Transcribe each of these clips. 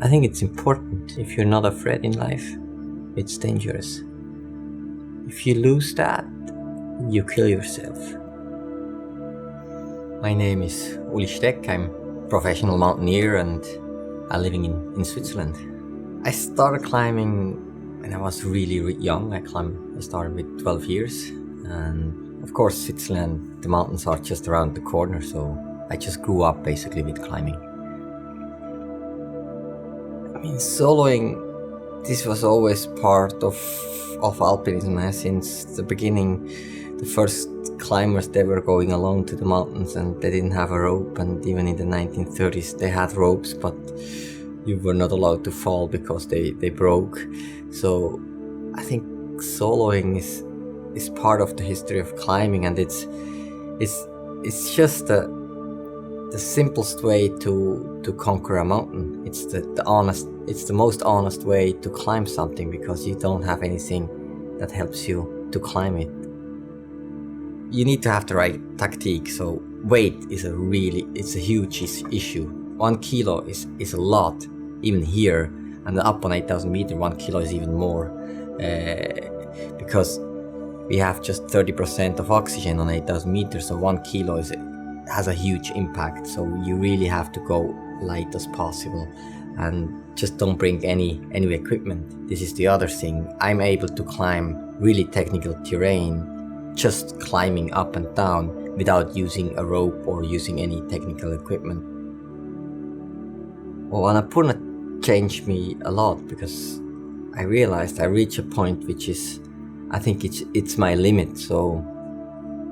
I think it's important. If you're not afraid in life, it's dangerous. If you lose that, you kill yourself. My name is Ueli Steck. I'm a professional mountaineer and I'm living in Switzerland. I started climbing when I was really young. I started with 12 years, and of course Switzerland, the mountains are just around the corner, so I just grew up basically with climbing. I mean, soloing, this was always part of alpinism. Since the beginning, the first climbers, they were going alone to the mountains and they didn't have a rope, and even in the 1930s they had ropes, but you were not allowed to fall because they broke. So I think soloing is part of the history of climbing, and it's just the simplest way to conquer a mountain. It's the most honest way to climb something, because you don't have anything that helps you to climb it. You need to have the right tactique. So weight is a huge issue. 1 kilo is a lot, even here, and up on 8,000 meters, 1 kilo is even more, because we have just 30% of oxygen on 8,000 meters, so 1 kilo has a huge impact. So you really have to go light as possible, and just don't bring any equipment. This is the other thing. I'm able to climb really technical terrain, just climbing up and down without using a rope or using any technical equipment. Well, Annapurna changed me a lot, because I realized I reached a point which is, I think it's my limit, so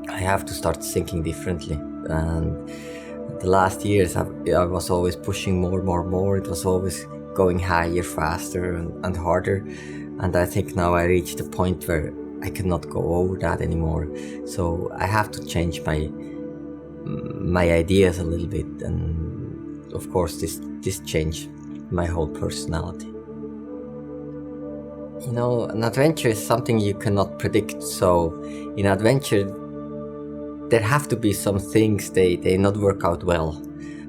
I have to start thinking differently. And the last years I was always pushing more. It was always going higher, faster and harder, and I think now I reached a point where I cannot go over that anymore. So I have to change my ideas a little bit, and of course this changed my whole personality. You know, an adventure is something you cannot predict. So in adventure there have to be some things they not work out well,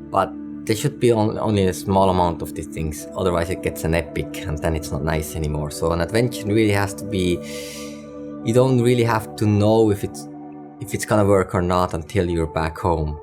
but there should be only a small amount of these things, otherwise it gets an epic and then it's not nice anymore. So an adventure really has to be, you don't really have to know if it's gonna work or not until you're back home.